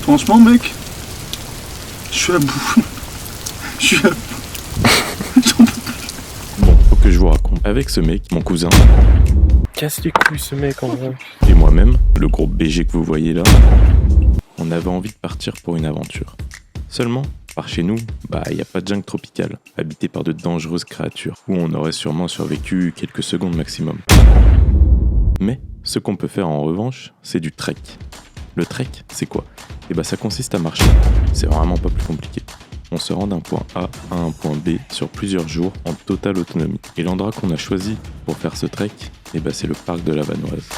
Franchement, mec, je suis à bout. Je suis à bout. Bon, faut que je vous raconte. Avec ce mec, mon cousin, Casse les couilles ce mec en vrai. et moi-même, le groupe BG que vous voyez là, on avait envie de partir pour une aventure. Seulement, par chez nous, il n'y a pas de jungle tropicale, habité par de dangereuses créatures, où on aurait sûrement survécu quelques secondes maximum. Mais, ce qu'on peut faire en revanche, c'est du trek. Le trek, c'est quoi ? Ça consiste à marcher. C'est vraiment pas plus compliqué. On se rend d'un point A à un point B sur plusieurs jours en totale autonomie. Et l'endroit qu'on a choisi pour faire ce trek, c'est le parc de la Vanoise.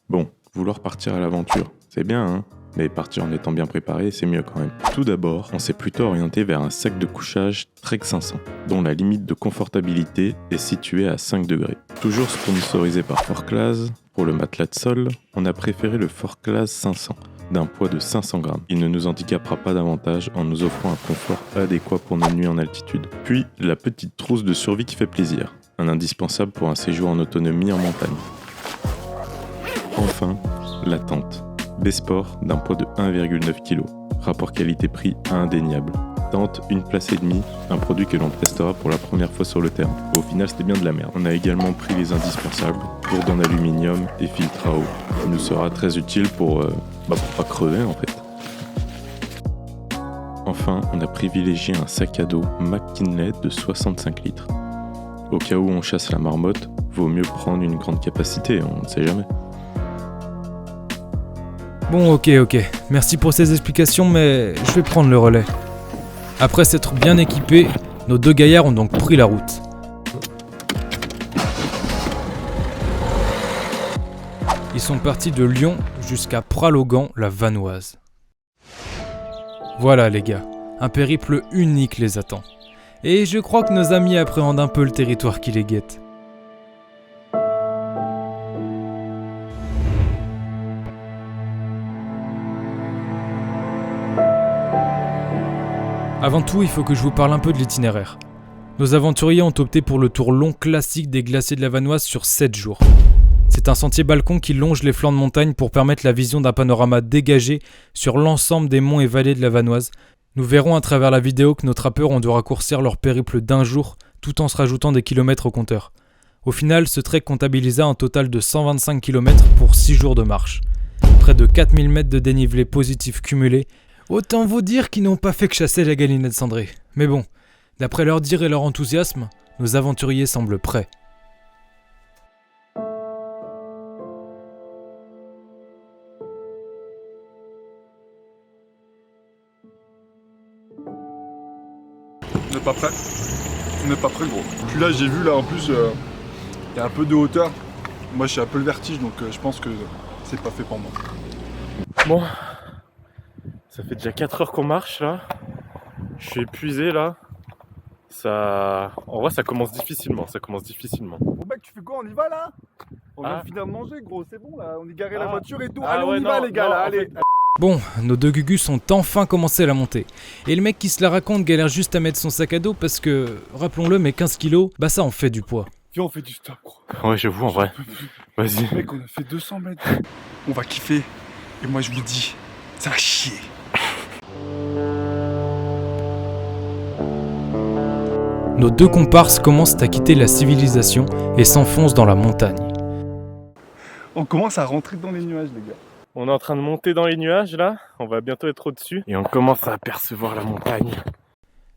Bon, vouloir partir à l'aventure, c'est bien, hein ? Mais partir en étant bien préparé, c'est mieux quand même. Tout d'abord, on s'est plutôt orienté vers un sac de couchage Trek 500, dont la limite de confortabilité est située à 5 degrés. Toujours sponsorisé par Forclaz, pour le matelas de sol, on a préféré le Forclaz 500, d'un poids de 500 grammes. Il ne nous handicapera pas davantage en nous offrant un confort adéquat pour nos nuits en altitude. Puis, la petite trousse de survie qui fait plaisir, un indispensable pour un séjour en autonomie en montagne. Enfin, la tente. B-Sport d'un poids de 1,9 kg. Rapport qualité-prix indéniable. Tente, une place et demie, un produit que l'on testera pour la première fois sur le terrain. Au final, c'était bien de la merde. On a également pris les indispensables, gourde en aluminium et filtre à eau, qui nous sera très utile pour pas crever en fait. Enfin, on a privilégié un sac à dos McKinley de 65 litres. Au cas où on chasse la marmotte, vaut mieux prendre une grande capacité, on ne sait jamais. Bon, ok. Merci pour ces explications, mais je vais prendre le relais. Après s'être bien équipés, nos deux gaillards ont donc pris la route. Ils sont partis de Lyon jusqu'à Pralogan, la Vanoise. Voilà les gars, un périple unique les attend. Et je crois que nos amis appréhendent un peu le territoire qui les guette. Avant tout, il faut que je vous parle un peu de l'itinéraire. Nos aventuriers ont opté pour le tour long classique des glaciers de la Vanoise sur 7 jours. C'est un sentier balcon qui longe les flancs de montagne pour permettre la vision d'un panorama dégagé sur l'ensemble des monts et vallées de la Vanoise. Nous verrons à travers la vidéo que nos trappeurs ont dû raccourcir leur périple d'un jour tout en se rajoutant des kilomètres au compteur. Au final, ce trek comptabilisa un total de 125 km pour 6 jours de marche. Près de 4000 mètres de dénivelé positif cumulé. Autant vous dire qu'ils n'ont pas fait que chasser la galinette cendrée. Mais bon, d'après leur dire et leur enthousiasme, nos aventuriers semblent prêts. On n'est pas prêt. On n'est pas prêt, gros. Puis là, j'ai vu, là, en plus, il y a un peu de hauteur. Moi, j'ai un peu le vertige, donc je pense que c'est pas fait pour moi. Bon, ça fait déjà 4 heures qu'on marche là. Je suis épuisé là. En vrai, ça commence difficilement. Bon, mec, tu fais quoi? On y va, là? On vient de finir de manger, gros. C'est bon, là. On est garé la voiture et tout. Allez, on y va, les gars, là. Allez. Bon, nos deux gugus ont enfin commencé la montée. Et le mec qui se la raconte galère juste à mettre son sac à dos parce que, rappelons-le, mais 15 kilos, ça en fait du poids. Viens, on fait du stop, gros. Ouais, j'avoue en vrai. Vas-y. Mec, on a fait 200 mètres. On va kiffer. Et moi, je vous dis, ça va chier. Nos deux comparses commencent à quitter la civilisation et s'enfoncent dans la montagne. On commence à rentrer dans les nuages, les gars. On est en train de monter dans les nuages là. On va bientôt être au-dessus. Et on commence à apercevoir la montagne.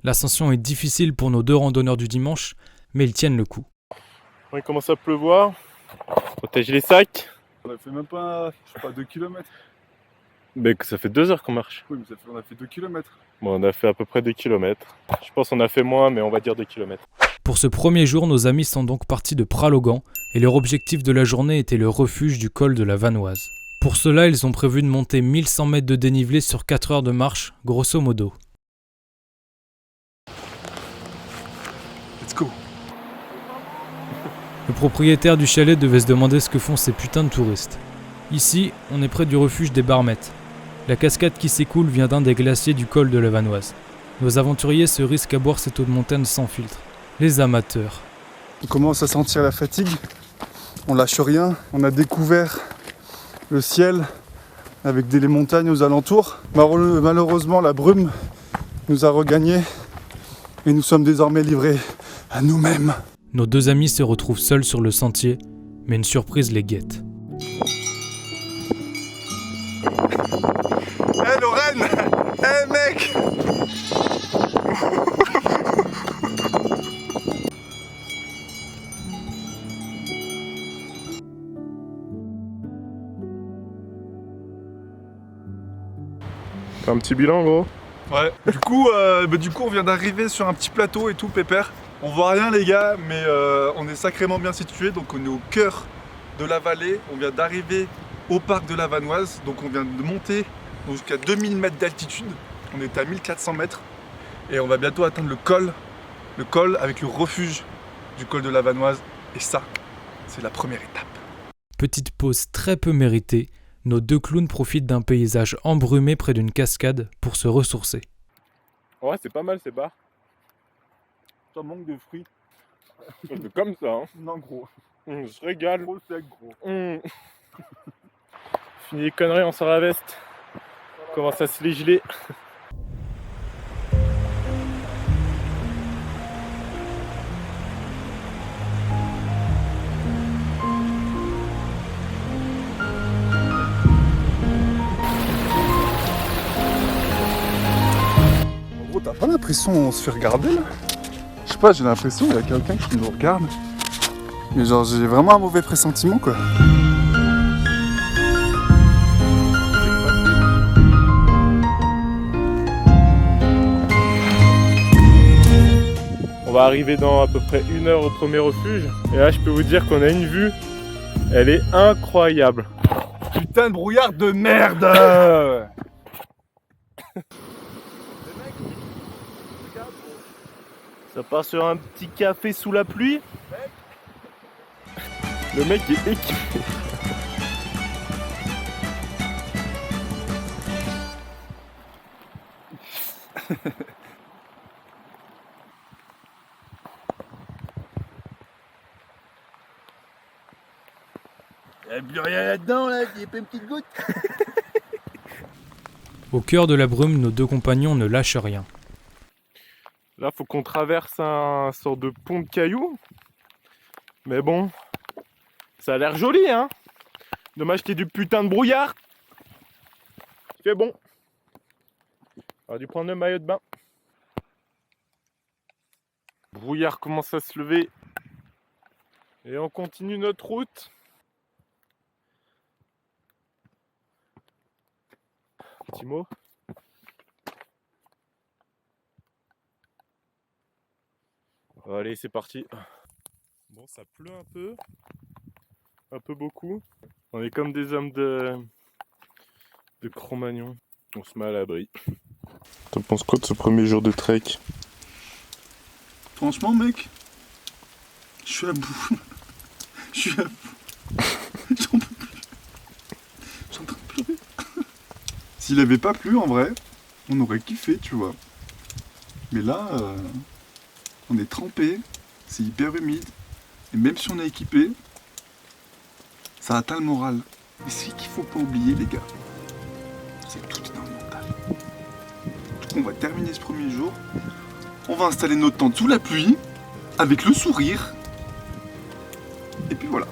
L'ascension est difficile pour nos deux randonneurs du dimanche, mais ils tiennent le coup. Il commence à pleuvoir. Protège les sacs. On a fait même pas, 2 km. Ça fait 2 heures qu'on marche. Oui, mais on a fait 2 km. Bon, on a fait à peu près 2 km. Je pense qu'on a fait moins, mais on va dire 2 km. Pour ce premier jour, nos amis sont donc partis de Pralogan et leur objectif de la journée était le refuge du col de la Vanoise. Pour cela, ils ont prévu de monter 1100 mètres de dénivelé sur 4 heures de marche, grosso modo. Let's go. Le propriétaire du chalet devait se demander ce que font ces putains de touristes. Ici, on est près du refuge des Barmettes. La cascade qui s'écoule vient d'un des glaciers du col de la Vanoise. Nos aventuriers se risquent à boire cette eau de montagne sans filtre. Les amateurs. On commence à sentir la fatigue. On lâche rien. On a découvert le ciel avec les montagnes aux alentours. Malheureusement, la brume nous a regagnés et nous sommes désormais livrés à nous-mêmes. Nos deux amis se retrouvent seuls sur le sentier, mais une surprise les guette. Hé Lorraine! Hé mec! Un petit bilan gros. Ouais, du coup, on vient d'arriver sur un petit plateau et tout, pépère. On voit rien les gars, mais on est sacrément bien situé, donc on est au cœur de la vallée. On vient d'arriver au parc de la Vanoise, donc on vient de monter jusqu'à 2000 mètres d'altitude. On est à 1400 mètres et on va bientôt atteindre le col avec le refuge du col de la Vanoise. Et ça, c'est la première étape. Petite pause très peu méritée, nos deux clowns profitent d'un paysage embrumé près d'une cascade pour se ressourcer. Ouais, c'est pas mal ces bars. Ça manque de fruits. C'est comme ça, hein. Non gros. On se régale. Trop sec gros. Fini les conneries, on sort la veste. On commence à se les geler. En gros, t'as pas l'impression qu'on se fait regarder là? Je sais pas, j'ai l'impression qu'il y a quelqu'un qui nous regarde. Mais genre, j'ai vraiment un mauvais pressentiment quoi. On va arriver dans à peu près 1 heure au premier refuge. Et là, je peux vous dire qu'on a une vue. Elle est incroyable. Putain de brouillard de merde! Ça part sur un petit café sous la pluie. Le mec est équipé. Y'a plus rien là-dedans là, y'a pas une petite goutte. Au cœur de la brume, nos deux compagnons ne lâchent rien. Là, faut qu'on traverse un sort de pont de cailloux. Mais bon, ça a l'air joli, hein. Dommage qu'il y ait du putain de brouillard. Il fait bon. On a dû prendre le maillot de bain. Le brouillard commence à se lever. Et on continue notre route. Petit mot. Allez, c'est parti. Bon, ça pleut un peu beaucoup. On est comme des hommes de Cro-Magnon. On se met à l'abri. T'en penses quoi de ce premier jour de trek? Franchement mec, je suis à bout. Je suis à bout. J'en peux plus. Je suis en train de pleurer. S'il avait pas plu en vrai, on aurait kiffé, tu vois. Mais là, on est trempé, c'est hyper humide. Et même si on est équipé, ça atteint le moral. Et ce qu'il faut pas oublier les gars, c'est que tout est dans le mental. On va terminer ce premier jour. On va installer notre tente sous la pluie, avec le sourire. Et puis voilà.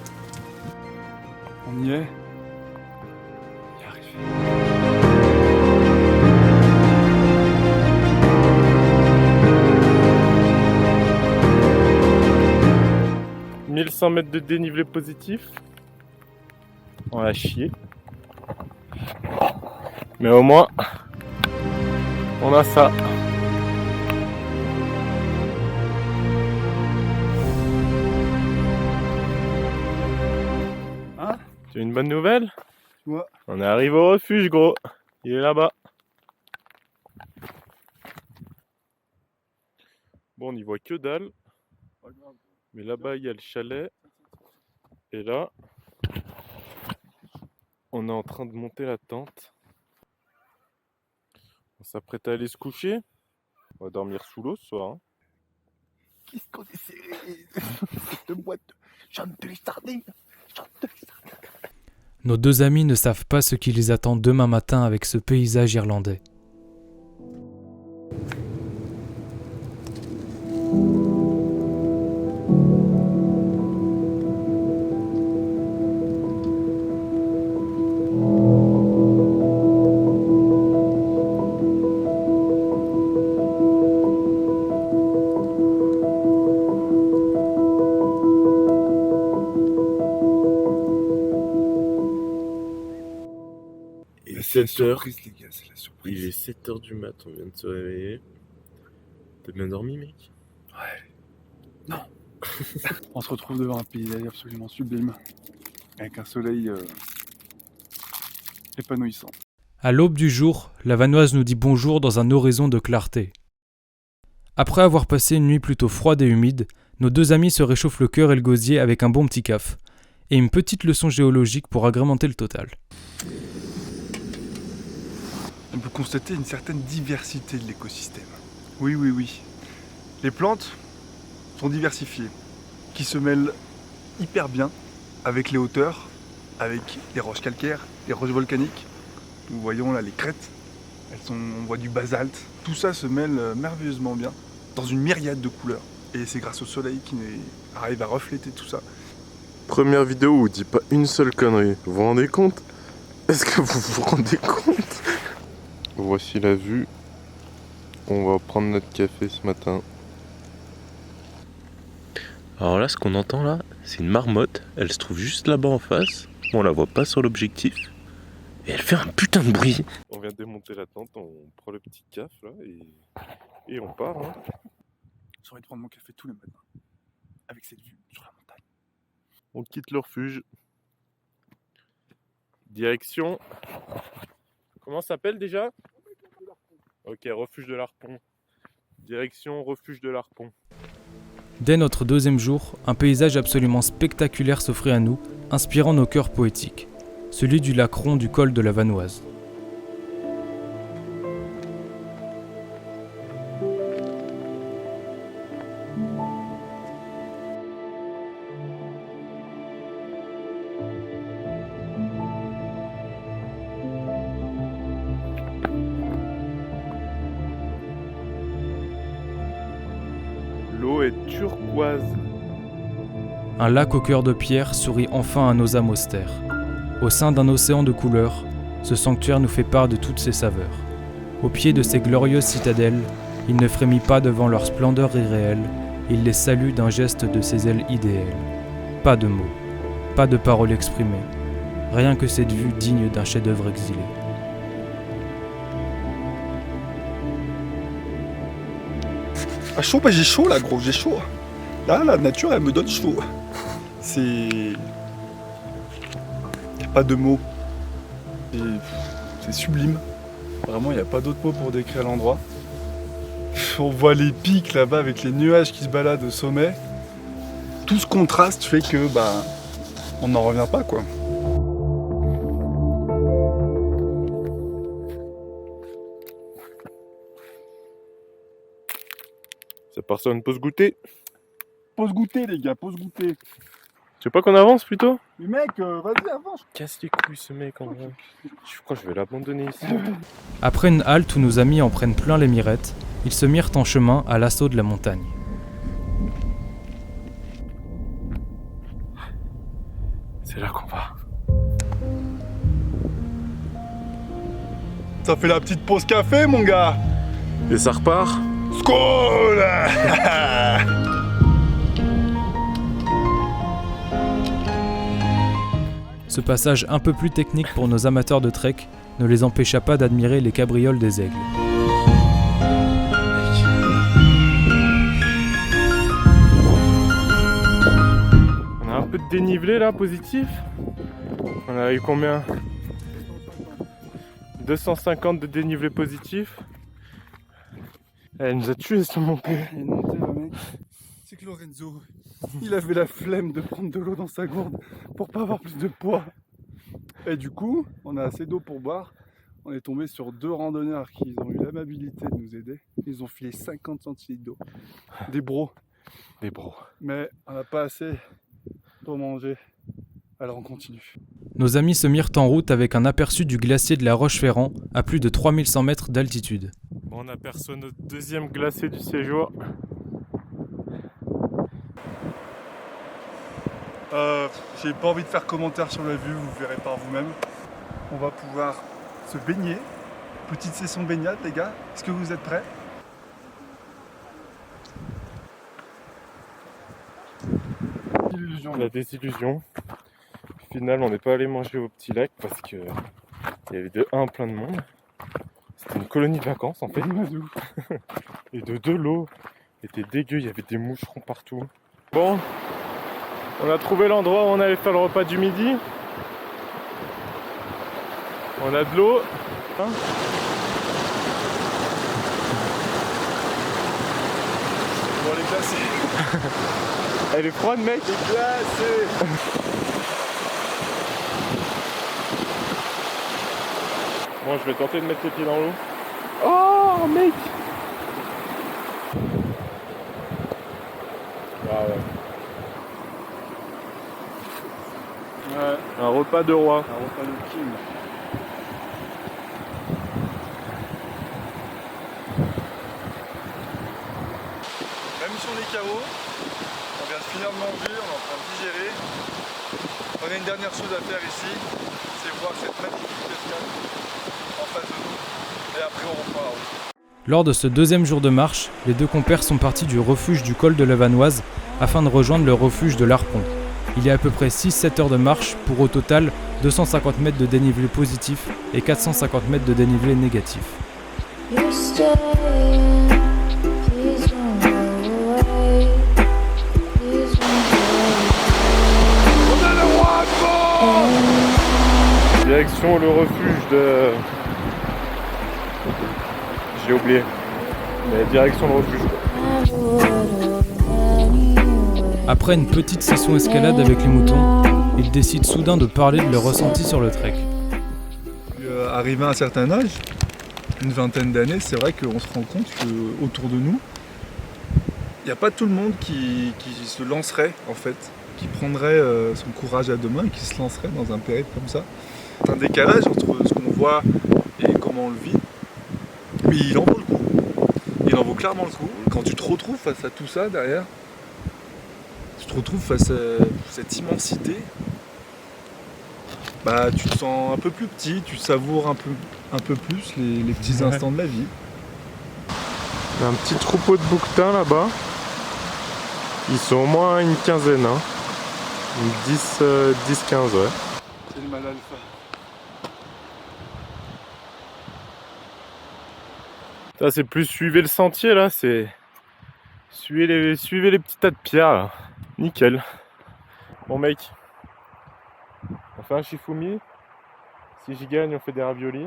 On y est. On y est arrivé. 1100 mètres de dénivelé positif. On a chié. Mais au moins, on a ça. Hein? Tu as une bonne nouvelle? Ouais. On est arrivé au refuge, gros. Il est là-bas. Bon, on n'y voit que dalle. Mais là-bas, il y a le chalet. Et là, on est en train de monter la tente. On s'apprête à aller se coucher. On va dormir sous l'eau ce soir. Hein. Qu'est-ce qu'on est serré? Cette boîte, j'en peux les sardines. Nos deux amis ne savent pas ce qui les attend demain matin avec ce paysage irlandais. Il est C'est la 7 heures. surprise, les gars, c'est la surprise. Il est 7h du mat, on vient de se réveiller. T'as bien dormi, mec? On se retrouve devant un paysage absolument sublime, avec un soleil épanouissant. À l'aube du jour, la Vanoise nous dit bonjour dans un horizon de clarté. Après avoir passé une nuit plutôt froide et humide, nos deux amis se réchauffent le cœur et le gosier avec un bon petit caf, et une petite leçon géologique pour agrémenter le total. On peut constater une certaine diversité de l'écosystème. Oui, oui, oui. Les plantes sont diversifiées, qui se mêlent hyper bien avec les hauteurs, avec les roches calcaires, les roches volcaniques. Nous voyons là les crêtes, on voit du basalte. Tout ça se mêle merveilleusement bien, dans une myriade de couleurs. Et c'est grâce au soleil qui arrive à refléter tout ça. Première vidéo où on dit pas une seule connerie. Vous vous rendez compte? Est-ce que vous vous rendez compte? Voici la vue. On va prendre notre café ce matin. Alors là, ce qu'on entend là, c'est une marmotte. Elle se trouve juste là-bas en face. On la voit pas sur l'objectif. Et elle fait un putain de bruit. On vient de démonter la tente, on prend le petit caf là et on part. Hein. J'ai envie de prendre mon café tous les matins, avec cette vue sur la montagne. On quitte le refuge. Direction. Comment ça s'appelle déjà? Ok, refuge de l'Harpon. Direction refuge de l'Harpon. Dès notre deuxième jour, un paysage absolument spectaculaire s'offrait à nous, inspirant nos cœurs poétiques, celui du lac rond du col de la Vanoise. L'eau est turquoise. Un lac au cœur de pierre sourit enfin à nos âmes austères. Au sein d'un océan de couleurs, ce sanctuaire nous fait part de toutes ses saveurs. Au pied de ces glorieuses citadelles, il ne frémit pas devant leur splendeur irréelle, il les salue d'un geste de ses ailes idéales. Pas de mots, pas de paroles exprimées, rien que cette vue digne d'un chef-d'œuvre exilé. Ah chaud, bah j'ai chaud là gros, j'ai chaud. Là la nature elle me donne chaud. C'est... Y a pas de mots. C'est sublime. Vraiment y a pas d'autre mot pour décrire l'endroit. On voit les pics là-bas avec les nuages qui se baladent au sommet. Tout ce contraste fait que bah on n'en revient pas quoi. Ça part sur une pause goûter. Pause goûter les gars, pause goûter. Tu veux pas qu'on avance plutôt? Mais mec, vas-y avance. Casse les couilles ce mec en vrai. Je crois que je vais l'abandonner ici. Après une halte où nos amis en prennent plein les mirettes, ils se mirent en chemin à l'assaut de la montagne. C'est là qu'on va. Ça fait la petite pause café mon gars. Et ça repart? Skål. Ce passage un peu plus technique pour nos amateurs de trek ne les empêcha pas d'admirer les cabrioles des aigles. On a un peu de dénivelé là, positif. On a eu combien? 250 de dénivelé positif. Elle nous a tués cette montée. C'est que Lorenzo, il avait la flemme de prendre de l'eau dans sa gourde pour pas avoir plus de poids. Et du coup, on a assez d'eau pour boire. On est tombé sur 2 randonneurs qui ont eu l'amabilité de nous aider. Ils ont filé 50 centilitres d'eau. Des bros. Des bros. Mais on n'a pas assez pour manger Alors on continue. Nos amis se mirent en route avec un aperçu du glacier de la Roche-Ferrand à plus de 3100 mètres d'altitude. Bon, on aperçoit notre deuxième glacier du séjour. J'ai pas envie de faire commentaire sur la vue, vous verrez par vous-même. On va pouvoir se baigner. Petite session baignade les gars. Est-ce que vous êtes prêts? La désillusion. Au final, on n'est pas allé manger au petit lac parce que il y avait de 1 plein de monde. C'était une colonie de vacances en fait. Et de 2 l'eau était dégueu, il y avait des moucherons partout. Bon, on a trouvé l'endroit où on allait faire le repas du midi. On a de l'eau. Hein, Bon les glacés. elle est froide mec. Glacés. Bon, je vais tenter de mettre les pieds dans l'eau. Oh mec. Ah ouais. Ouais, Un repas de roi. un repas de king. Même sur les carreaux, on vient de finir de manger, on est en train de digérer. On a une dernière chose à faire ici, c'est voir cette magnifique cascade en face de nous. Et après on reprend la route. Lors de ce deuxième jour de marche, les deux compères sont partis du refuge du col de la Vanoise afin de rejoindre le refuge de l'Arpon. Il y a à peu près 6-7 heures de marche pour au total 250 mètres de dénivelé positif et 450 mètres de dénivelé négatif. You're staying, please don't go away. Please don't go away. Direction le refuge de... J'ai oublié. Mais direction le refuge. I would've anyway. Après une petite session escalade avec les moutons, ils décident soudain de parler de leur ressenti sur le trek. Arrivé à un certain âge, une vingtaine d'années, c'est vrai qu'on se rend compte qu'autour de nous, il n'y a pas tout le monde qui se lancerait en fait, qui prendrait son courage à deux mains et qui se lancerait dans un périple comme ça. C'est un décalage entre ce qu'on voit et comment on le vit, mais il en vaut le coup. Il en vaut clairement le coup. Quand tu te retrouves face à tout ça derrière, tu te retrouves face à cette immensité, bah tu te sens un peu plus petit, tu savoures un peu plus les petits instants de la vie. Il y a un petit troupeau de bouquetins là-bas. Ils sont au moins une quinzaine. Hein. 10-15 ouais. C'est le mal alpha. Ça c'est plus suivez le sentier là, c'est suivez les petits tas de pierres là. Nickel. Bon mec, on fait un shifumi. Si je gagne, on fait des raviolis.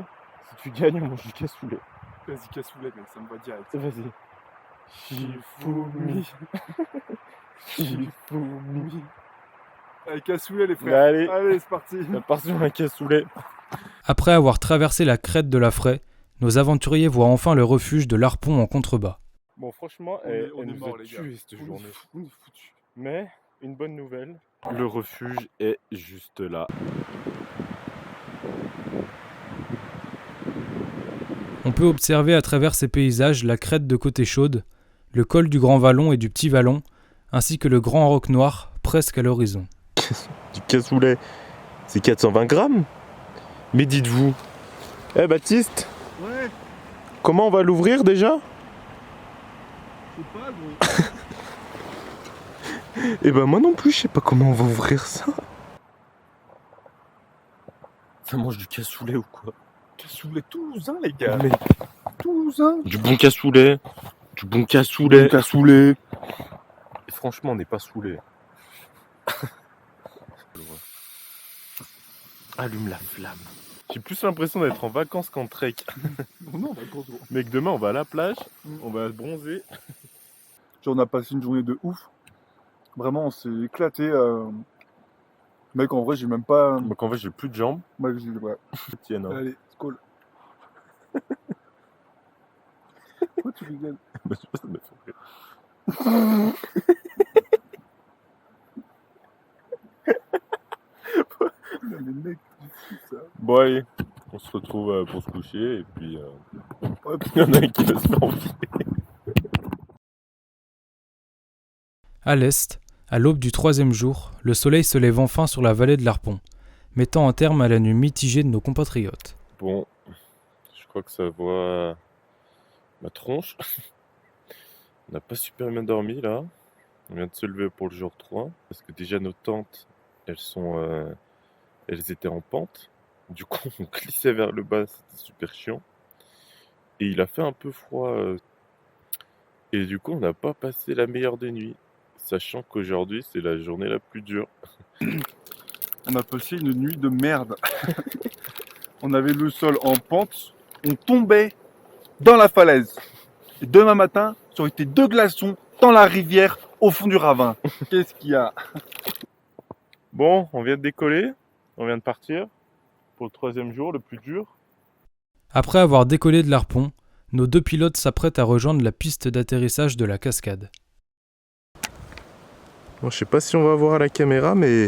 Si tu gagnes, on mange du cassoulet. Vas-y cassoulet mec, ça me va direct. Vas-y. Shifumi. Shifumi. Allez cassoulet les frères. Allez, Allez c'est parti. on part sur un cassoulet. Après avoir traversé la crête de la Fraie, nos aventuriers voient enfin le refuge de l'Arpon en contrebas. Bon franchement, On elle est nous mort a les gars. tués cette journée. On est foutus. Mais une bonne nouvelle, le refuge est juste là. On peut observer à travers ces paysages la crête de Côté-Chaude, le col du Grand Vallon et du Petit Vallon, ainsi que le Grand Roc Noir presque à l'horizon. Du cassoulet, c'est 420 grammes. Mais dites-vous, Baptiste, Ouais, comment on va l'ouvrir déjà? je sais pas gros. Moi non plus, je sais pas comment on va ouvrir ça. Ça mange du cassoulet ou quoi? Cassoulet toulousain les gars. Mais Toulousain. du bon cassoulet. Du bon cassoulet. Cassoulet. Et franchement, on n'est pas saoulé. Allume la flamme. J'ai plus l'impression d'être en vacances qu'en trek. Non, bah gros. Mec, demain on va à la plage, on va bronzer. On a passé une journée de ouf. Vraiment on s'est éclaté. Mec en vrai j'ai même pas. Donc en fait, j'ai plus de jambes. Mec, ouais. Tiens, hein. Allez, skol. Pourquoi tu rigoles? Bah, je sais pas, ça m'a fait rire. les mecs, ça. Bon allez, on se retrouve pour se coucher et puis il y en a un qui va se faire enfiler. À l'est, à l'aube du 3e jour, le soleil se lève enfin sur la vallée de l'Arpon, mettant un terme à la nuit mitigée de nos compatriotes. Bon, je crois que ça voit ma tronche. On n'a pas super bien dormi là. On vient de se lever pour le jour 3 parce que déjà nos tentes, elles étaient en pente. Du coup, on glissait vers le bas, c'était super chiant. Et il a fait un peu froid. Et du coup, on n'a pas passé la meilleure des nuits. Sachant qu'aujourd'hui, c'est la journée la plus dure. On a passé une nuit de merde. On avait le sol en pente, on tombait dans la falaise. Et demain matin, ça aurait été 2 glaçons dans la rivière au fond du ravin. Qu'est-ce qu'il y a? Bon, on vient de décoller. On vient de partir pour le 3e jour, le plus dur. Après avoir décollé de l'Arpon, nos 2 pilotes s'apprêtent à rejoindre la piste d'atterrissage de la cascade. Bon, je sais pas si on va voir à la caméra, mais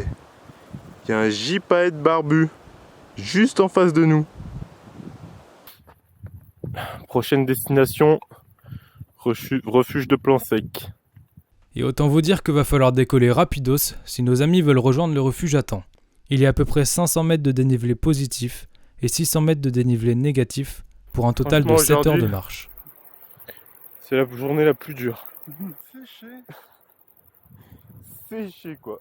il y a un gypaète barbu juste en face de nous. Prochaine destination, refuge de plan sec. Et autant vous dire que va falloir décoller rapidos si nos amis veulent rejoindre le refuge à temps. Il y a à peu près 500 mètres de dénivelé positif et 600 mètres de dénivelé négatif pour un total de Franchement, 7 heures aujourd'hui, de marche. C'est la journée la plus dure. Séché. Séché quoi.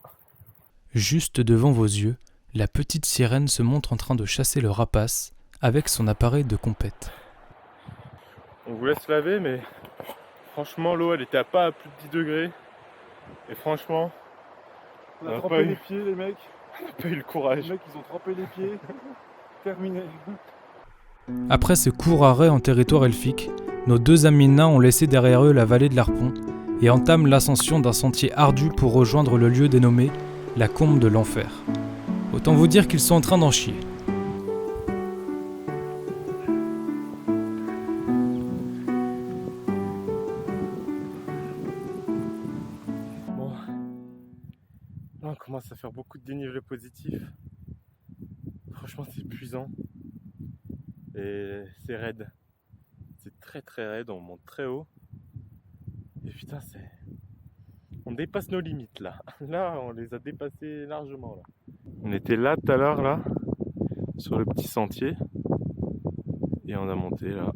Juste devant vos yeux, la petite sirène se montre en train de chasser le rapace avec son appareil de compète. On vous laisse laver, mais franchement, l'eau elle était pas à plus de 10 degrés. Et franchement, On On a a trempé pas les eu. pieds, les mecs. on n'a pas eu le courage. Les mecs, ils ont trempé les pieds. Terminé. Après ce court arrêt en territoire elfique, nos 2 amis nains ont laissé derrière eux la vallée de l'Arpon et entament l'ascension d'un sentier ardu pour rejoindre le lieu dénommé la Combe de l'Enfer. Autant vous dire qu'ils sont en train d'en chier. Bon, là on commence à faire beaucoup de dénivelé positif. Franchement, c'est épuisant. Et c'est raide. C'est très très raide, on monte très haut. Et putain, on dépasse nos limites là. Là, on les a dépassées largement là. On était là tout à l'heure là, sur le petit sentier. Et on a monté là.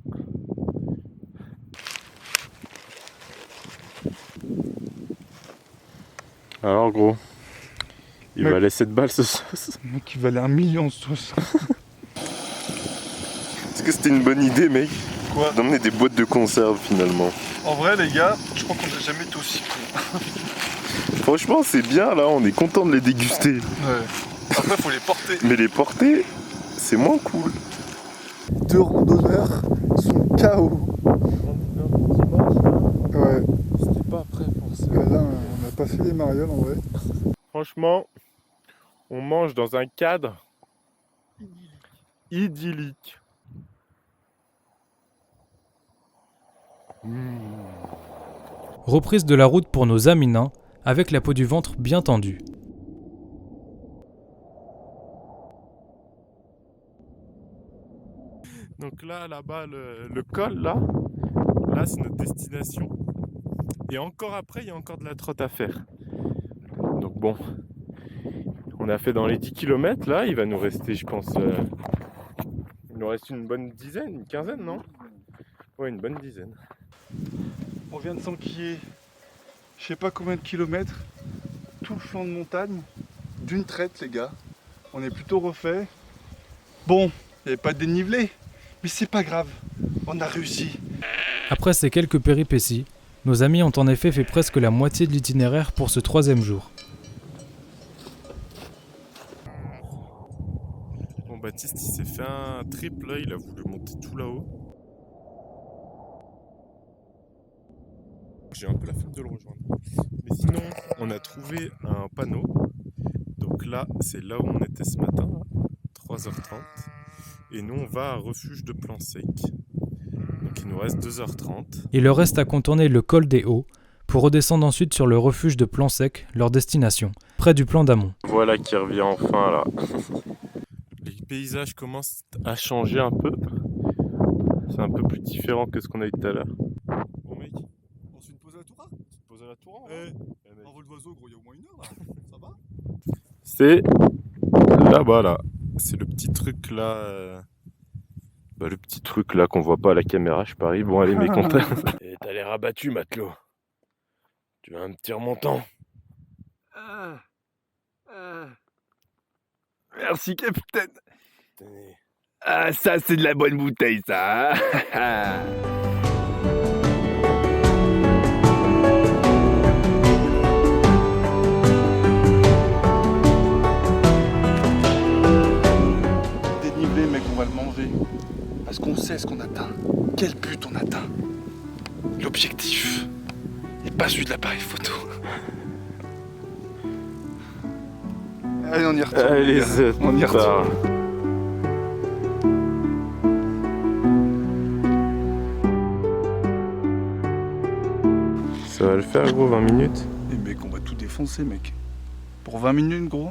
Alors gros, il va laisser de balles ce sauce. Le mec, il valait 1 million ce sauce. Est-ce que c'était une bonne idée, mec, Quoi? d'emmener des boîtes de conserve finalement? En vrai, les gars, je crois qu'on n'a jamais été aussi cons. Franchement, c'est bien là, on est content de les déguster. Ouais. Après, faut les porter. Mais les porter, c'est moins cool. 2 randonneurs sont KO. Ouais. C'était pas prêt pour ça. Là, on a passé les marioles en vrai. Franchement, on mange dans un cadre idyllique. Reprise de la route pour nos amis nains, avec la peau du ventre bien tendue. Donc là-bas, le col, là c'est notre destination. Et encore après, il y a encore de la trotte à faire. Donc bon, on a fait dans les 10 km, là, il va nous rester, je pense, il nous reste une bonne dizaine, une quinzaine, non? Ouais, une bonne dizaine. On vient de s'enquiller, je sais pas combien de kilomètres, tout le flanc de montagne, d'une traite, les gars. On est plutôt refait. Bon, il n'y avait pas de dénivelé, mais c'est pas grave, on a réussi. Après ces quelques péripéties, nos amis ont en effet fait presque la moitié de l'itinéraire pour ce 3e jour. Bon, Baptiste, il s'est fait un trip, là, il a voulu monter tout là-haut. J'ai un peu la flemme de le rejoindre. Mais sinon, on a trouvé un panneau. Donc là, c'est là où on était ce matin, 3h30. Et nous, on va à refuge de plan sec. Donc il nous reste 2h30. Il leur reste à contourner le col des Hauts pour redescendre ensuite sur le refuge de Plan Sec, leur destination, près du plan d'amont. Voilà qui revient enfin là. paysage commence à changer un peu. C'est un peu plus différent que ce qu'on a eu tout à l'heure. Bon mec, on se fait une pause à la Toura? Pose à la tour. Un vol d'oiseau gros, il y a au moins 1 heure là. Ça va? C'est là-bas là. C'est le petit truc là. Le petit truc là qu'on voit pas à la caméra, je parie. Bon allez mes comptes. Et t'as l'air abattu matelot. Tu veux un petit remontant? Merci, capitaine. Tenez. Ah, ça, c'est de la bonne bouteille, ça. Dénivelé mec, on va le manger. Parce qu'on sait ce qu'on atteint. Quel but on atteint. L'objectif. Et pas celui de l'appareil photo. Allez, on y retourne. Allez, les gars. On y retourne. Ça va le faire gros, 20 minutes. Et mec, on va tout défoncer mec. Pour 20 minutes gros.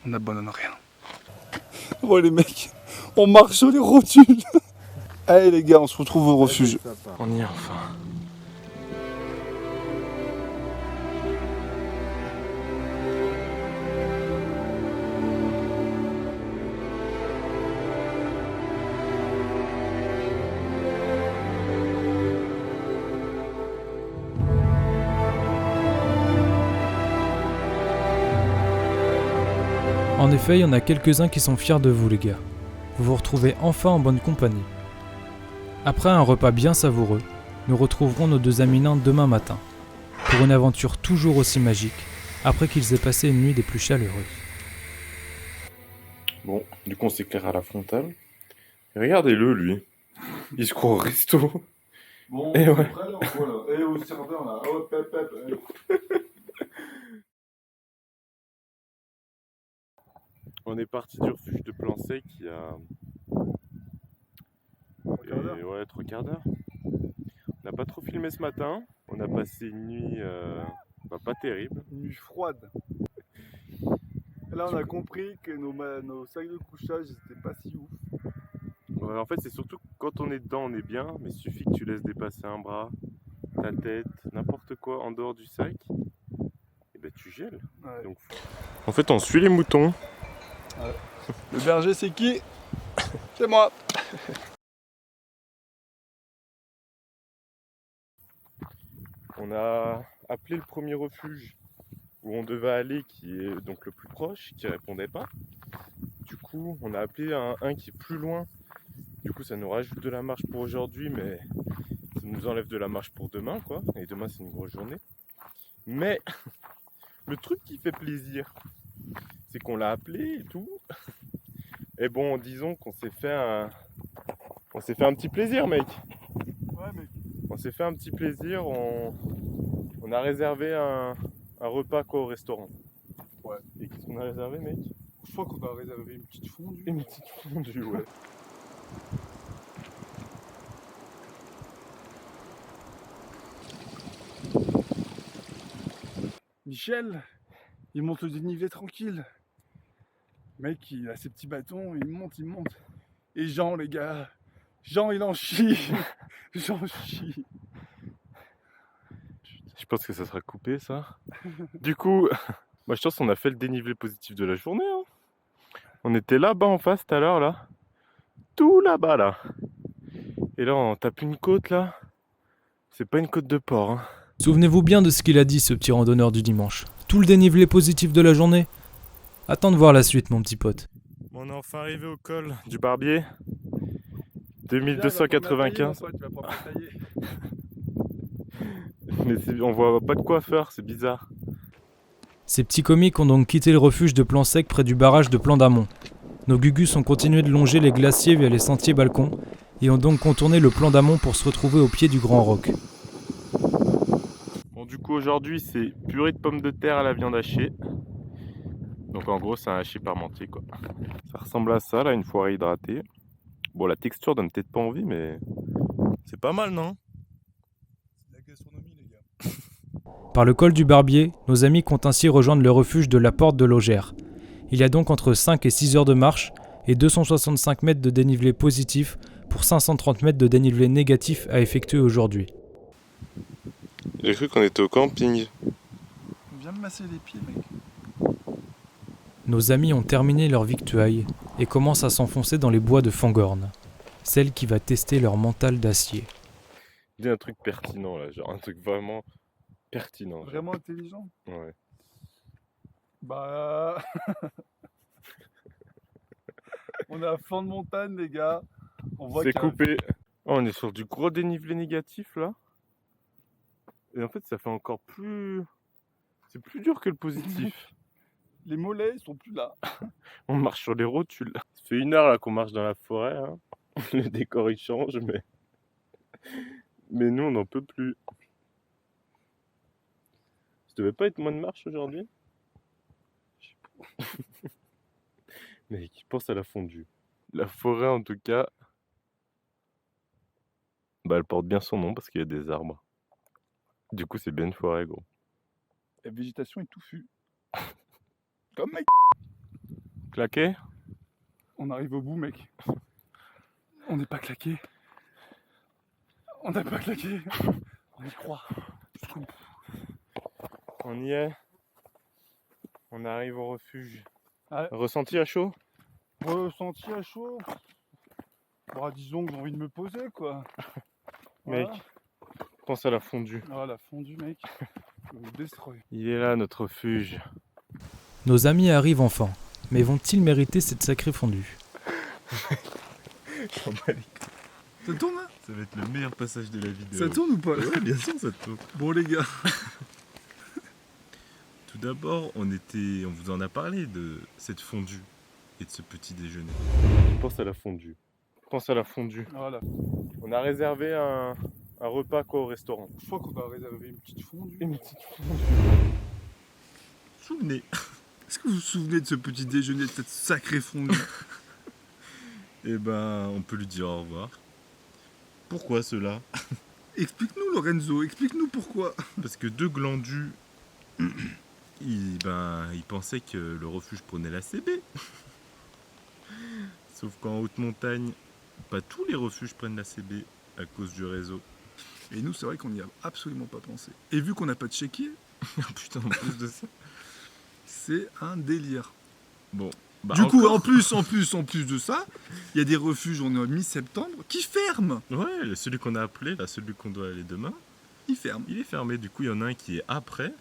On n'abandonne rien. Oh les mecs, on marche sur les rotules. Allez les gars, on se retrouve au refuge. On y est enfin. En effet, il y en a quelques-uns qui sont fiers de vous les gars. Vous vous retrouvez enfin en bonne compagnie. Après un repas bien savoureux, nous retrouverons nos 2 amis nains demain matin, pour une aventure toujours aussi magique, après qu'ils aient passé une nuit des plus chaleureuses. Bon, du coup on s'éclaire à la frontale. Et regardez-le lui. Il se croit au resto. Bon, Et ouais. prêt là ou quoi là? Et au serveur là, hop hop hop. On est parti du refuge de Plan Sec il y a... 3 quarts d'heure. On n'a pas trop filmé ce matin. On a passé une nuit pas terrible. Une nuit froide. Et là on a compris que nos sacs de couchage c'était pas si ouf. Ouais, en fait c'est surtout que quand on est dedans on est bien, mais il suffit que tu laisses dépasser un bras, ta tête, n'importe quoi en dehors du sac, et ben tu gèles. Ouais. Donc, en fait on suit les moutons. Le berger c'est qui? C'est moi. On a appelé le premier refuge où on devait aller, qui est donc le plus proche, qui répondait pas. Du coup, on a appelé un qui est plus loin. Du coup, ça nous rajoute de la marche pour aujourd'hui, mais ça nous enlève de la marche pour demain, quoi. Et demain, c'est une grosse journée. Mais le truc qui fait plaisir, c'est qu'on l'a appelé et tout. Et bon, disons qu'on s'est fait un petit plaisir, mec. Ouais mec. On s'est fait un petit plaisir, on a réservé un repas quoi au restaurant. Ouais. Et qu'est-ce qu'on a réservé mec? Je crois qu'on a réservé une petite fondue. Une petite fondue, ouais. Michel, il monte le dénivelé tranquille. Mec, il a ses petits bâtons, il monte. Et Jean, les gars, Jean, il en chie. Jean chie. Je pense que ça sera coupé ça. Du coup, moi je pense qu'on a fait le dénivelé positif de la journée. Hein. On était là-bas en face tout à l'heure là. Tout là-bas là. Et là on tape une côte là. C'est pas une côte de porc. Hein. Souvenez-vous bien de ce qu'il a dit ce petit randonneur du dimanche. Tout le dénivelé positif de la journée. Attends de voir la suite mon petit pote. On est enfin arrivé au col du Barbier. 2295. Mais on voit pas de coiffeur, c'est bizarre. Ces petits comiques ont donc quitté le refuge de Plan Sec près du barrage de Plan d'Amont. Nos gugus ont continué de longer les glaciers via les sentiers balcons et ont donc contourné le Plan d'Amont pour se retrouver au pied du Grand Roc. Bon, du coup aujourd'hui c'est purée de pommes de terre à la viande hachée. Donc en gros c'est un hachis parmentier quoi. Ça ressemble à ça là, une fois réhydraté. Bon la texture donne peut-être pas envie mais c'est pas mal non? C'est la gastronomie les gars. Par le col du Barbier, nos amis comptent ainsi rejoindre le refuge de la Porte de Logère. Il y a donc entre 5 et 6 heures de marche et 265 mètres de dénivelé positif pour 530 mètres de dénivelé négatif à effectuer aujourd'hui. J'ai cru qu'on était au camping. Viens me masser les pieds, mec. Nos amis ont terminé leur victuailles et commencent à s'enfoncer dans les bois de Fangorn, celle qui va tester leur mental d'acier. Dis un truc pertinent là, genre un truc vraiment pertinent. genre. Vraiment intelligent. Ouais. Bah. On est à flanc de montagne, les gars. On voit C'est qu'il y a- coupé. Oh, on est sur du gros dénivelé négatif là. Et en fait, ça fait encore plus. C'est plus dur que le positif. Les mollets, ils sont plus là. On marche sur les rotules. Ça fait 1 heure là qu'on marche dans la forêt. Hein. Le décor il change, mais nous on n'en peut plus. Ça devait pas être moins de marche aujourd'hui? Je sais pas. Mec, pense à la fondue. La forêt en tout cas, bah elle porte bien son nom parce qu'il y a des arbres. Du coup c'est bien une forêt gros. La végétation est touffue. Comme mec. Claqué? On arrive au bout, mec. On n'est pas claqué. On n'est pas claqué. On y croit. Jusqu'au bout. On y est. On arrive au refuge. Ouais. Ressenti à chaud? Ressenti à chaud. Bah, disons que j'ai envie de me poser, quoi. Mec, pense à la fondue. Ah, la fondue, mec. Le destroy. Il est là notre refuge. Nos amis arrivent enfin, mais vont-ils mériter cette sacrée fondue? Ça tourne, hein? Ça va être le meilleur passage de la vidéo. Ça tourne ou pas? Ouais, bien sûr, ça tourne. Bon, les gars. Tout d'abord, on vous en a parlé de cette fondue et de ce petit déjeuner. Pense à la fondue. Pense à la fondue. Voilà. On a réservé un repas quoi au restaurant. Je crois qu'on va réserver une petite fondue. Une petite fondue. Souvenez. Est-ce que vous vous souvenez de ce petit déjeuner, de cette sacrée fondue? Eh ben, on peut lui dire au revoir. Pourquoi cela? Explique-nous, Lorenzo. Explique-nous pourquoi. Parce que deux glandus, ils pensaient que le refuge prenait la CB. Sauf qu'en haute montagne, pas tous les refuges prennent la CB à cause du réseau. Et nous, c'est vrai qu'on n'y a absolument pas pensé. Et vu qu'on n'a pas de chéquier, Putain, en plus de ça. c'est un délire. Bon. Bah Du coup, encore. en plus de ça, il y a des refuges, on est en mi-septembre, qui ferment. Ouais, celui qu'on a appelé, là, celui qu'on doit aller demain, Ils ferment. il est fermé. Du coup, il y en a un qui est après.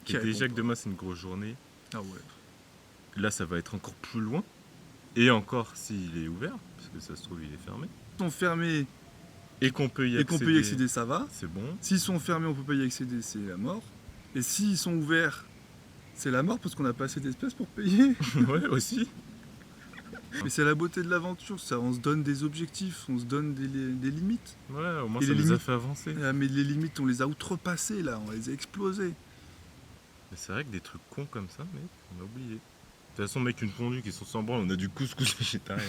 Qui Et déjà répond que demain, c'est une grosse journée. Ah ouais. Là, ça va être encore plus loin. Et encore, s'il est ouvert, parce que ça se trouve, il est fermé. Ils sont fermés Et qu'on peut y et accéder. qu'on peut y accéder, ça va. C'est bon. S'ils sont fermés, on peut pas y accéder, c'est la mort. Et s'ils sont ouverts, c'est la mort parce qu'on n'a pas assez d'espèces pour payer. Ouais, aussi. Mais c'est la beauté de l'aventure, ça. On se donne des objectifs, on se donne des limites. Ouais, au moins, Et ça les nous a limites. fait avancer. Ah, mais les limites, on les a outrepassées là, on les a explosées. Mais c'est vrai que des trucs cons comme ça, mec, on a oublié. De toute façon, mec, une fondue qui sont sans branle, on a du couscous végétarien.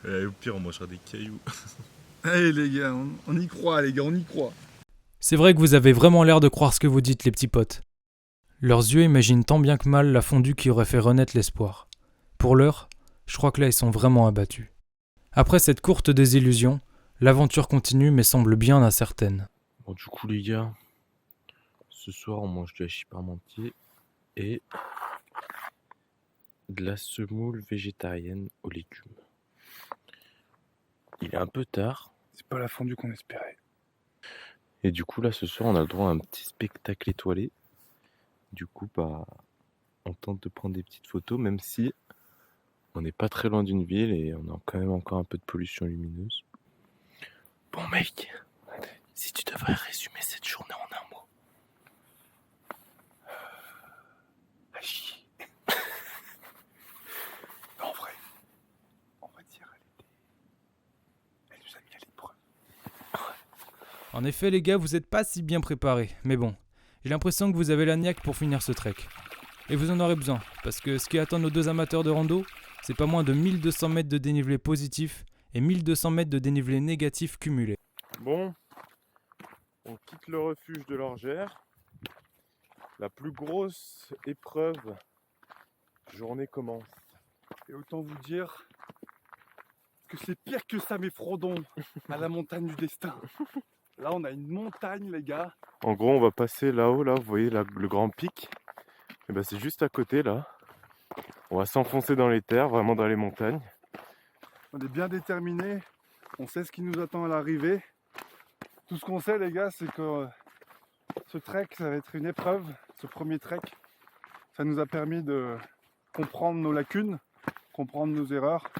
Au pire, on mangera des cailloux. Allez les gars, on y croit les gars, on y croit. C'est vrai que vous avez vraiment l'air de croire ce que vous dites, les petits potes. Leurs yeux imaginent tant bien que mal la fondue qui aurait fait renaître l'espoir. Pour l'heure, je crois que là ils sont vraiment abattus. Après cette courte désillusion, l'aventure continue mais semble bien incertaine. Bon, du coup, les gars, ce soir, on mange du hachis parmentier et de la semoule végétarienne aux légumes. Il est un peu tard. C'est pas la fondue qu'on espérait. Et du coup, là, ce soir, on a le droit à un petit spectacle étoilé. Du coup, bah, on tente de prendre des petites photos, même si on n'est pas très loin d'une ville et on a quand même encore un peu de pollution lumineuse. Bon, mec, si tu devrais résumer cette journée en un mot. À chier. En vrai, on va dire elle nous a mis à l'épreuve. En effet les gars, vous êtes pas si bien préparés, mais bon, j'ai l'impression que vous avez la niaque pour finir ce trek. Et vous en aurez besoin, parce que ce qui attend nos deux amateurs de rando, c'est pas moins de 1200 mètres de dénivelé positif et 1200 mètres de dénivelé négatif cumulé. Bon, on quitte le refuge de l'Orgère. La plus grosse épreuve journée commence. Et autant vous dire que c'est pire que ça, mes Frodons, à la montagne du destin. Là, on a une montagne, les gars. En gros, on va passer là-haut, là, vous voyez le grand pic. Et ben, c'est juste à côté, là. On va s'enfoncer dans les terres, vraiment dans les montagnes. On est bien déterminés. On sait ce qui nous attend à l'arrivée. Tout ce qu'on sait, les gars, c'est que ce trek, ça va être une épreuve. Ce premier trek, ça nous a permis de comprendre nos lacunes, comprendre nos erreurs,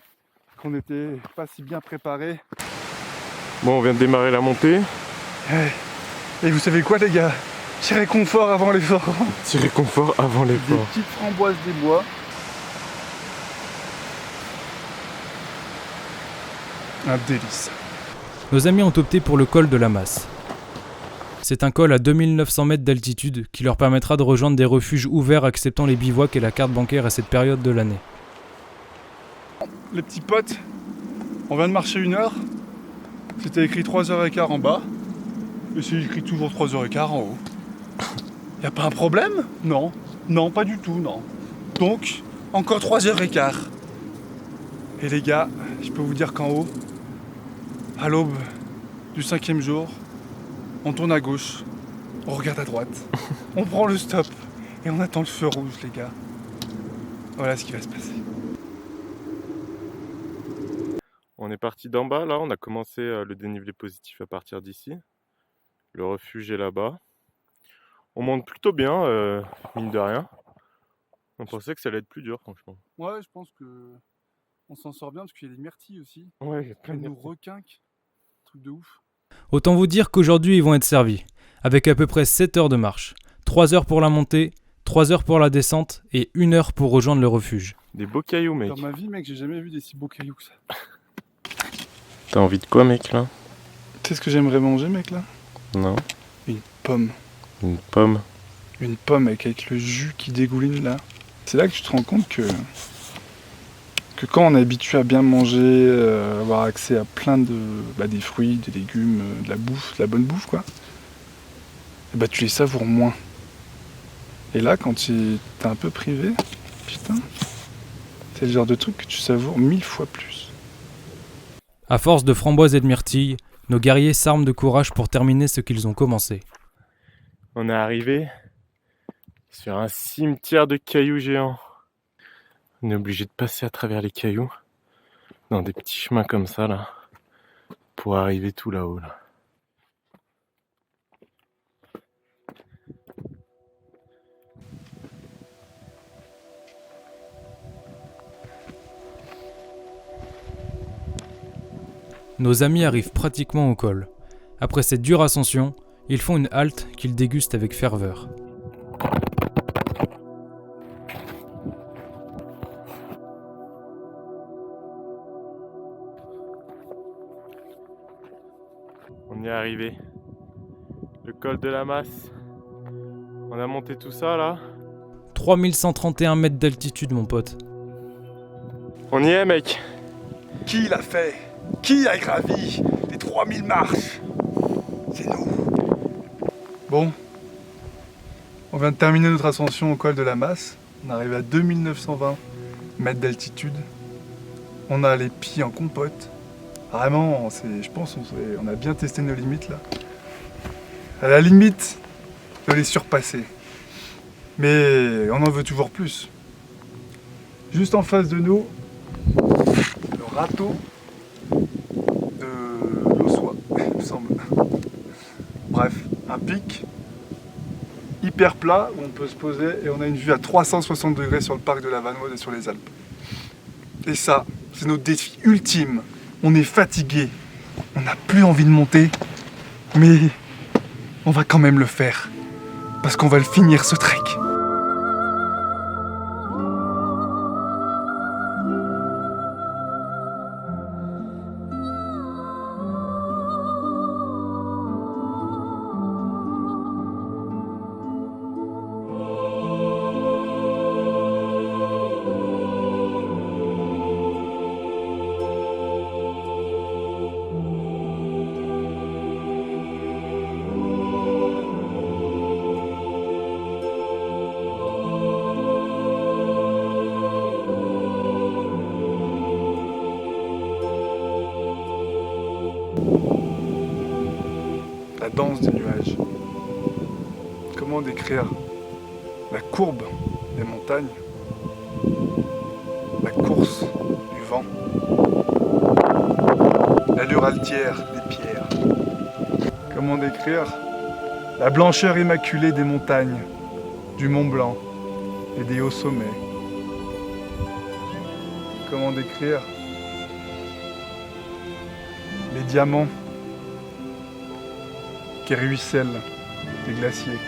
qu'on n'était pas si bien préparés. Bon, on vient de démarrer la montée. Et vous savez quoi, les gars? Petit réconfort avant l'effort. Petit réconfort avant Des l'effort. petites framboises des bois. Un délice. Nos amis ont opté pour le col de la Masse. C'est un col à 2900 mètres d'altitude qui leur permettra de rejoindre des refuges ouverts acceptant les bivouacs et la carte bancaire à cette période de l'année. Les petits potes, on vient de marcher 1 heure. C'était écrit 3h15 en bas. Et c'est écrit toujours 3h15 en haut. Y a pas un problème? Non. Non, pas du tout, non. Donc, encore 3h15. Et les gars, je peux vous dire qu'en haut, à l'aube du 5e jour, on tourne à gauche, on regarde à droite, on prend le stop et on attend le feu rouge, les gars. Voilà ce qui va se passer. On est parti d'en bas, là. On a commencé le dénivelé positif à partir d'ici. Le refuge est là-bas. On monte plutôt bien, mine de rien. On pensait que ça allait être plus dur, franchement. Ouais, je pense que on s'en sort bien parce qu'il y a des myrtilles aussi. Ouais, il y a plein Qui de nous requinquent. Truc de ouf. Autant vous dire qu'aujourd'hui ils vont être servis, avec à peu près 7 heures de marche, 3 heures pour la montée, 3 heures pour la descente et 1 heure pour rejoindre le refuge. Des beaux cailloux, mec. Dans ma vie, mec, j'ai jamais vu des si beaux cailloux que ça. T'as envie de quoi, mec, là? Tu sais ce que j'aimerais manger, mec, là? Non. Une pomme. Une pomme. Une pomme avec le jus qui dégouline, là. C'est là que tu te rends compte que quand on est habitué à bien manger, avoir accès à plein de des fruits, des légumes, de la bouffe, de la bonne bouffe, quoi, et bah tu les savoures moins. Et là, quand t'es un peu privé, putain, c'est le genre de truc que tu savoures 1000 fois plus. À force de framboises et de myrtilles, nos guerriers s'arment de courage pour terminer ce qu'ils ont commencé. On est arrivé sur un cimetière de cailloux géants. On est obligé de passer à travers les cailloux, dans des petits chemins comme ça, là, pour arriver tout là-haut, là. Nos amis arrivent pratiquement au col. Après cette dure ascension, ils font une halte qu'ils dégustent avec ferveur. On y est arrivé. Le col de la Masse. On a monté tout ça, là. 3131 mètres d'altitude, mon pote. On y est, mec. Qui l'a fait? Qui a gravi les 3000 marches? C'est nous. Bon, on vient de terminer notre ascension au col de la Masse. On arrive à 2920 mètres d'altitude. On a les pieds en compote. Vraiment, je pense on a bien testé nos limites là. À la limite de les surpasser. Mais on en veut toujours plus. Juste en face de nous, le râteau de l'Ossois, il me semble. Bref, un pic hyper plat où on peut se poser et on a une vue à 360 degrés sur le parc de la Vanoise et sur les Alpes. Et ça, c'est notre défi ultime. On est fatigué, on n'a plus envie de monter, mais on va quand même le faire. Parce qu'on va le finir ce trek. La danse des nuages. Comment décrire la courbe des montagnes, la course du vent, l'allure altière des pierres. Comment décrire la blancheur immaculée des montagnes, du Mont Blanc et des hauts sommets. Comment décrire les diamants qui ruissellent des glaciers.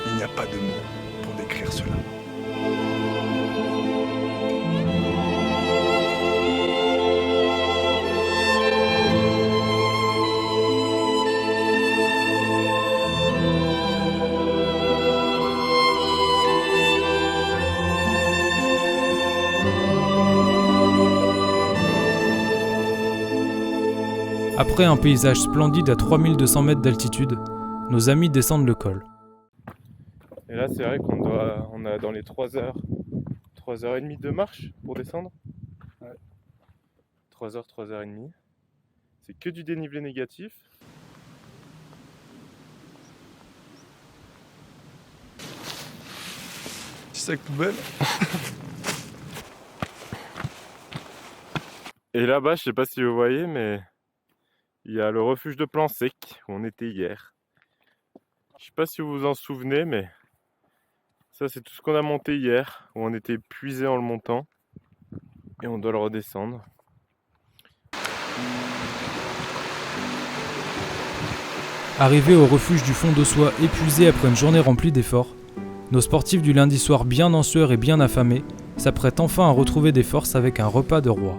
Il n'y a pas de mots pour décrire cela. Après un paysage splendide à 3200 mètres d'altitude, nos amis descendent le col. Et là, c'est vrai on a dans les 3 heures, 3h30 de marche pour descendre. Ouais. 3 heures, 3h30. C'est que du dénivelé négatif. Petit sac poubelle. Et là-bas, je sais pas si vous voyez, mais il y a le refuge de Plan Sec où on était hier. Je sais pas si vous vous en souvenez, mais ça, c'est tout ce qu'on a monté hier, où on était épuisé en le montant. Et on doit le redescendre. Arrivés au refuge du fond d'Ossois épuisés après une journée remplie d'efforts, nos sportifs du lundi soir bien en sueur et bien affamés s'apprêtent enfin à retrouver des forces avec un repas de roi.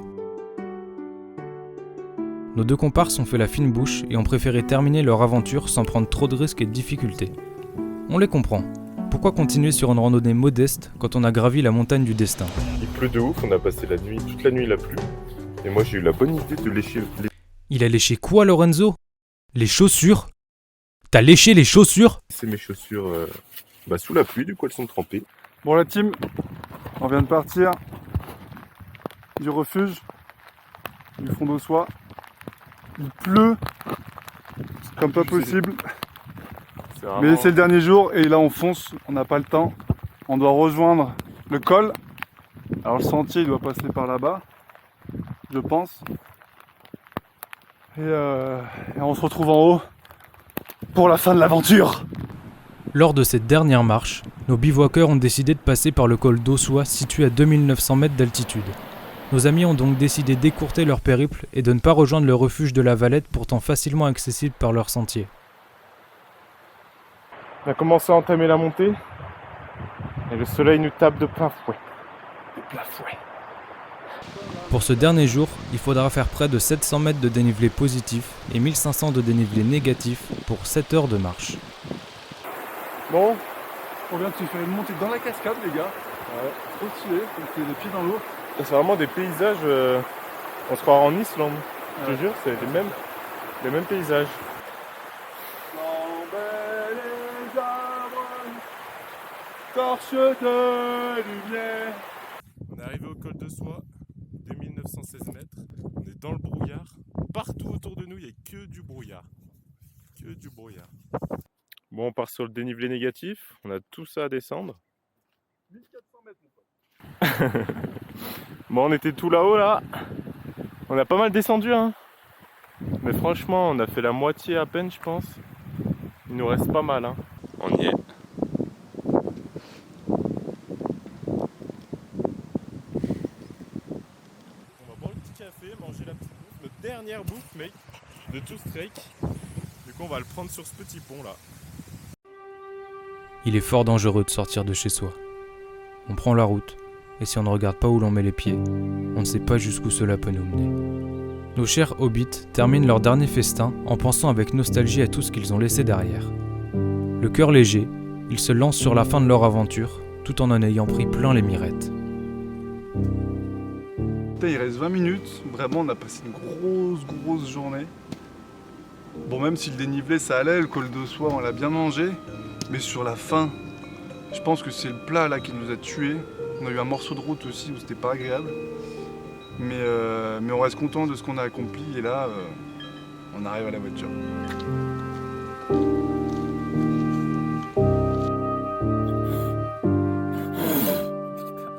Nos deux comparses ont fait la fine bouche et ont préféré terminer leur aventure sans prendre trop de risques et de difficultés. On les comprend. Pourquoi continuer sur une randonnée modeste quand on a gravi la montagne du destin ? Il pleut de ouf, on a passé la nuit, toute la nuit il a plu. Et moi j'ai eu la bonne idée de lécher les... Il a léché quoi, Lorenzo ? Les chaussures ? T'as léché les chaussures ? C'est mes chaussures sous la pluie, du coup elles sont trempées. Bon la team, on vient de partir du refuge, du fond d'Ossois. Il pleut comme pas possible, C'est vraiment... mais c'est le dernier jour et là on fonce, on n'a pas le temps. On doit rejoindre le col. Alors le sentier il doit passer par là-bas, je pense. Et on se retrouve en haut pour la fin de l'aventure. Lors de cette dernière marche, nos bivouaqueurs ont décidé de passer par le col d'Ossois situé à 2900 mètres d'altitude. Nos amis ont donc décidé d'écourter leur périple et de ne pas rejoindre le refuge de la Valette pourtant facilement accessible par leur sentier. On a commencé à entamer la montée et le soleil nous tape de plein fouet. Pour ce dernier jour, il faudra faire près de 700 mètres de dénivelé positif et 1500 de dénivelé négatif pour 7 heures de marche. Bon, on vient de se faire une montée dans la cascade les gars. Ouais, trop stylé, on fait les pieds dans l'eau. C'est vraiment des paysages, on se croirait en Islande, je te jure, c'est les mêmes paysages. Les arbres, torche de lumière. On est arrivé au col d'Ossois, 2916 mètres, on est dans le brouillard. Partout autour de nous, il n'y a que du brouillard. Que du brouillard. Bon, on part sur le dénivelé négatif, on a tout ça à descendre. 1400 mètres mon pote. Bon, on était tout là-haut là. On a pas mal descendu hein. Mais franchement, on a fait la moitié à peine je pense. Il nous reste pas mal hein. On y est. On va boire le petit café, manger la petite bouffe, notre dernière bouffe mec, de tout ce trek. Du coup on va le prendre sur ce petit pont là. Il est fort dangereux de sortir de chez soi. On prend la route, et si on ne regarde pas où l'on met les pieds, on ne sait pas jusqu'où cela peut nous mener. Nos chers hobbits terminent leur dernier festin en pensant avec nostalgie à tout ce qu'ils ont laissé derrière. Le cœur léger, ils se lancent sur la fin de leur aventure, tout en ayant pris plein les mirettes. Putain, il reste 20 minutes, vraiment on a passé une grosse journée. Bon, même si le dénivelé ça allait, le col d'Ossois on l'a bien mangé, mais sur la fin, je pense que c'est le plat là qui nous a tués. On a eu un morceau de route aussi où c'était pas agréable. Mais on reste content de ce qu'on a accompli et là, on arrive à la voiture.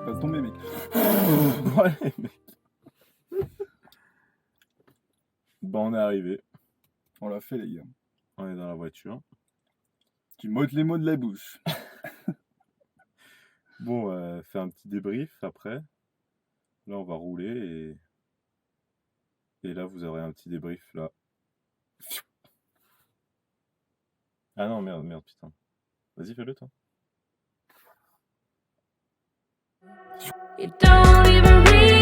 Ça va tomber, mec. Ouais, mec. Bon, on est arrivé. On l'a fait, les gars. On est dans la voiture. Tu m'ôtes les mots de la bouche. Bon, fait un petit débrief après. Là, on va rouler et là, vous aurez un petit débrief là. Ah non, merde, putain. Vas-y, fais-le toi. You don't even read